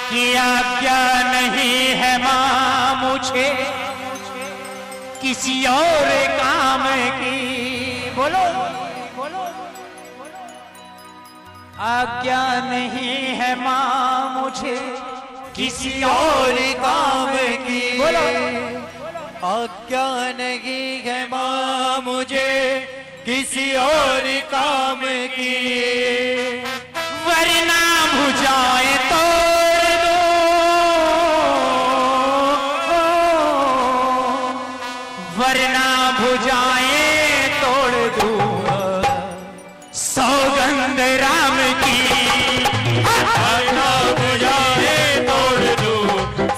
कि आज्ञा नहीं है मां मुझे किसी और काम की। बोलो बोलो, आज्ञा नहीं है मां मुझे किसी और काम की। बोलो, आज्ञा नहीं है मां मुझे किसी और काम की, वरना भुजाएं तोड़ दो, वरना भुजाएं तोड़ दूंगा सौगंध राम की। वरना भुजाएं तोड़ दूं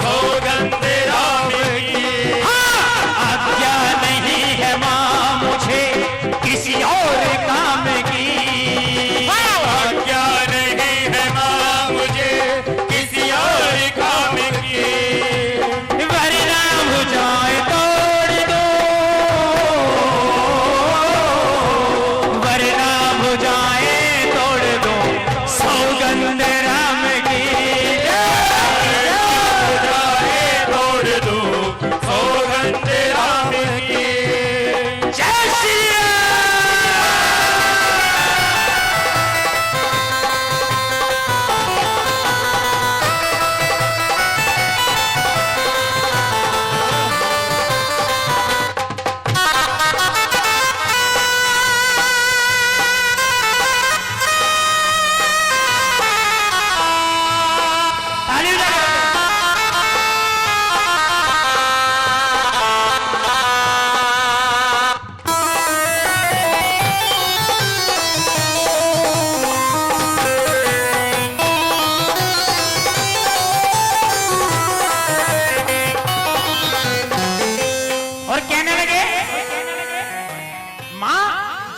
सौगंध राम की। आज्ञा नहीं है मां मुझे किसी और काम की, आज्ञा नहीं है मां मुझे किसी और काम की, वरना भुजाएं तोड़ दो, वरना भुजाएं तोड़ दो सौगंध राम की। भुजाएं तोड़ दूं सौगंध राम की। जय श्री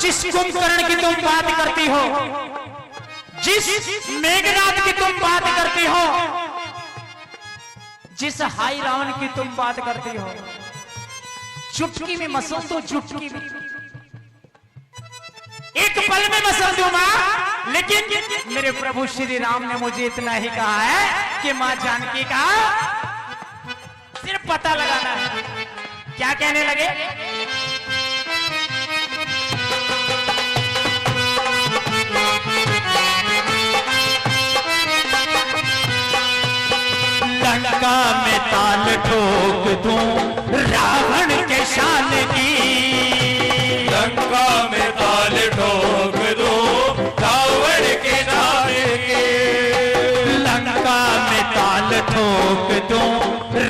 जिस कुंभकर्ण की तुम बात करती हो, जिस मेघनाथ की तुम बात करती हो, जिस हाई रावण की तुम बात करती हो, चुटकी में मसल दो, चुटकी में एक पल में मसल दो मां। लेकिन मेरे प्रभु श्री राम ने मुझे इतना ही कहा है कि मां जानकी का सिर्फ पता लगाना है। क्या कहने लगे? लंका में ताल ठोक दूं रावण के शान की, लंका में ताल ठोक दूं रावण के शान की, लंका में ताल ठोक दूं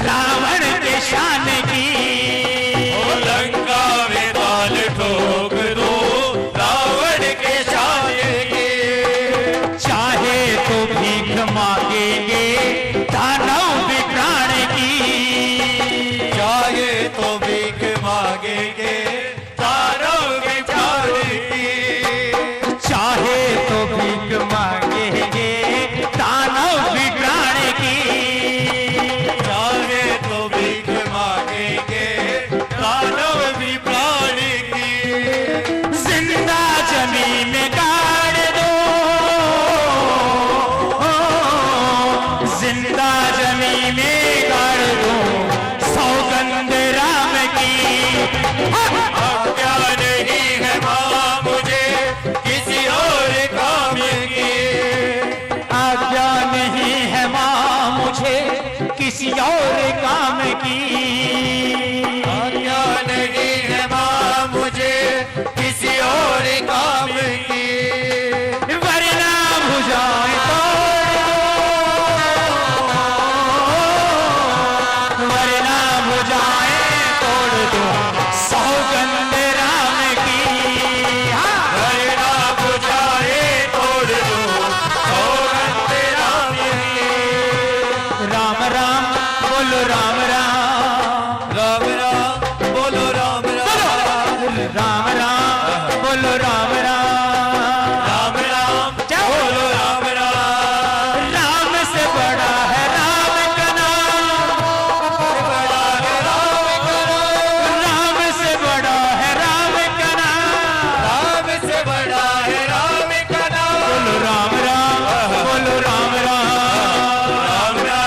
रावण के शान की, लंका में ताल ठोक दूं रावण के शान की। चाहे तो भीख मांगेंगे दानव भी प्राण की, चाहे तो भीख मांगेंगे दानव के प्राण की, चाहे तो भीख मांगेंगे दानव भी प्राण की, चाहे तो भीख मांगेंगे दानव भी प्राण की। जिंदा जमीन में गाड़ दो, जिंदा जमीन में गाड़ दो सौगंध राम की। आज्ञा नहीं है मां मुझे किसी और काम की, आज्ञा नहीं है मां मुझे किसी और काम की, आज्ञा नहीं है मां मुझे किसी और काम की, वरना भुजाएं तोड़ दो, वरना भुजाएं तोड़ दो सौगंध राम की। वरना भुजाएं तोड़ दूं सौगंध राम की। राम राम बोलो राम राम, राम राम बोलो राम राम, राम राम बोलो राम राम, राम राम बोलो राम राम। राम से बड़ा है राम का नाम, बड़ा है राम का नाम, राम से बड़ा है राम का नाम, राम से बड़ा है राम का नाम। बोलो राम राम बोलो राम राम, राम राम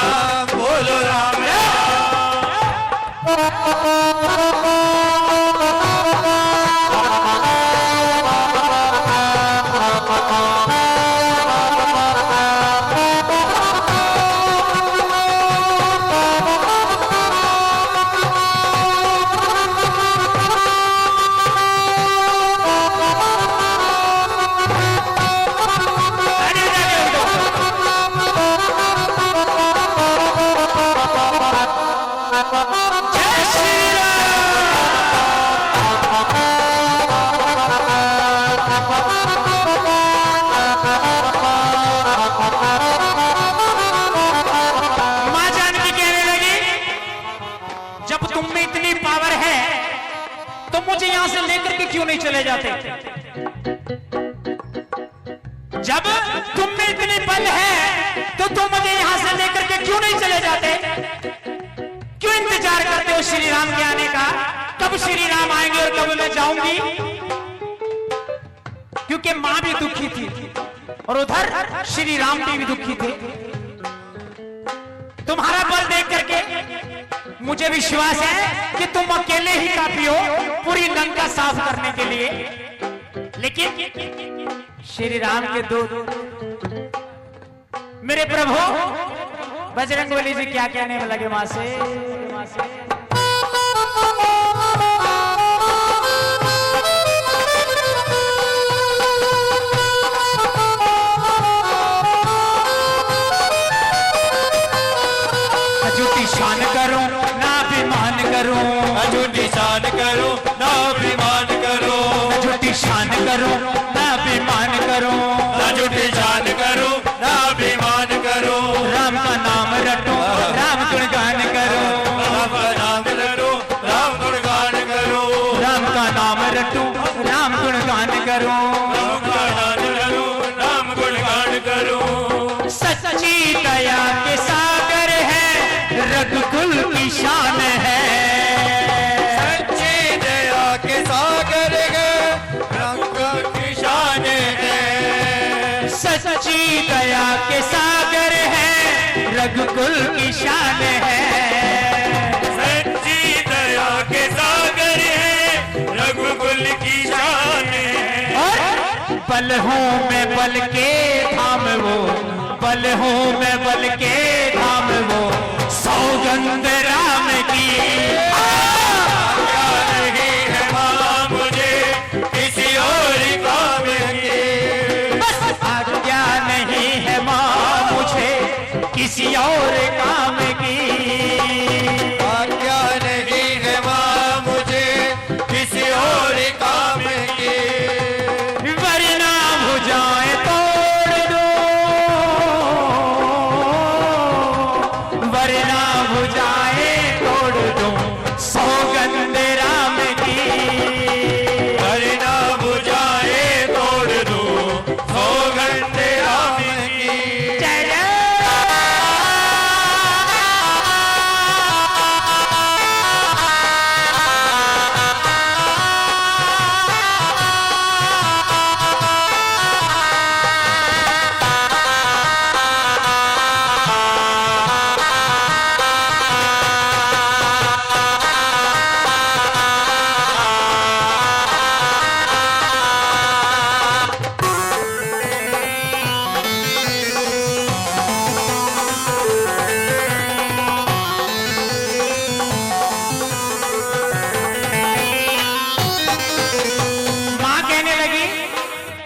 चले जाते? जब तुम में इतनी बल है तो तुम मुझे यहां से लेकर के क्यों नहीं चले जाते? क्यों इंतजार करते हो श्री राम के आने का? कब श्री राम आएंगे और कब मैं जाऊंगी? क्योंकि मां भी दुखी थी और उधर श्री राम भी दुखी थे। तुम्हारा बल देख करके मुझे विश्वास है कि तुम अकेले ही काफी हो पूरी लंका साफ करने के लिए। लेकिन श्री राम के दो मेरे प्रभु बजरंगबली जी क्या कहने में लगे मां से? झूठी शान करो ना अभिमान करो, झूठी शान करो ना अभिमान करो, झूठी शान करो ना अभिमान करो, झूठी शान करो ना अभिमान करो। राम का नाम रटो राम गुणगान करो, राम का नाम रटो राम गुणगान करो, राम का नाम रटो राम गुणगान करो, राम का नाम रटो राम गुणगान करो। सच्ची दया के सागर है रघुकुल की शान है, सच्ची दया के सागर है रघुकुल की शान है, सच्ची दया के सागर है रघुकुल की शान है, सच्ची दया के सागर है रघुकुल की शान है। और बल हूं मैं बल के धाम वो, बल हूं मैं बल के धाम वो, सौगंध राम की नहीं है मां मुझे किसी और काम की, आज्ञा नहीं है मां मुझे किसी और काम की, आज्ञा नहीं है मां मुझे किसी और काम की, वरना भुजाएं तोड़ दो, वरना भुजाएं तोड़ दो, सौगंध राम की, वरना भुजाएं तोड़ दो, सौगंध राम की। जय जय।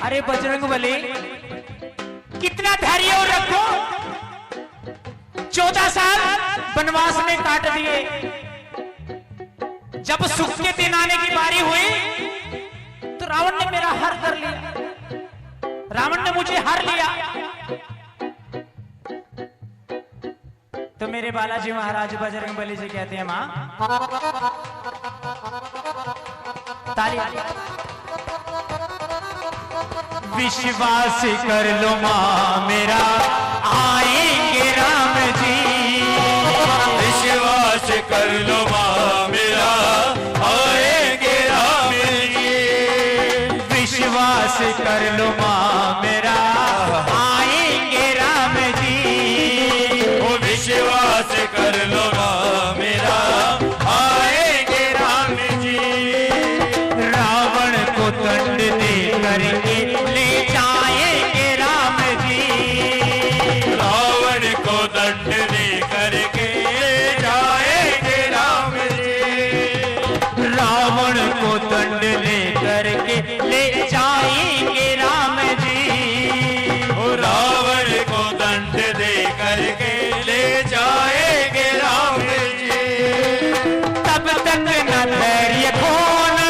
अरे बजरंगबली कितना धैर्य और रखो, 14 साल वनवास में काट दिए, जब सुख के दिन आने की बारी हुई तो रावण ने मेरा हर कर लिया, रावण ने मुझे हर लिया। तो मेरे बालाजी महाराज बजरंगबली जी कहते हैं मां ताली, विश्वास कर लो मां मेरा आएंगे राम जी, विश्वास कर लो मां मेरा आएंगे राम जी, विश्वास कर लो मां मेरा आएंगे राम जी, ओ विश्वास कर लो मां मेरा आएंगे राम जी, रावण को दंड दे करके ले जाएंगे राम जी, रावण को दंड दे करके ले जाएंगे राम जी, रावण को दंड दे करके ले जाएंगे राम जी, ओ रावण को दंड दे करके ले जाएंगे राम जी, तब तक न धैर्य खोना,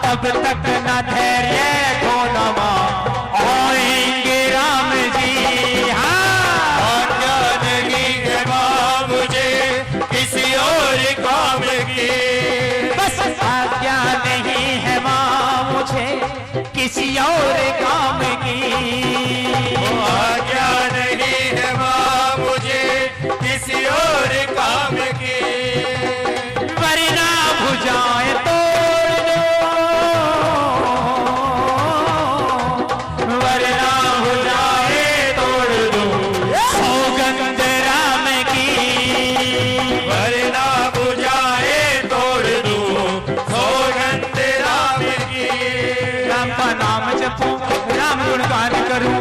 तब तक न धैर्य खोना, आएंगे राम जी। हाँ आज्ञा नहीं है मां मुझे किसी और काम की, काम की। आज्ञा नहीं है माँ मुझे किसी और काम की, वरना भुजाएं तोड़ दो, वरना भुजाएं तोड़ दो, सौगंध राम की। वरना बुझाए तोड़ दो सौगंध राम की। राम का नाम जपूं, राम गुणगान करूं,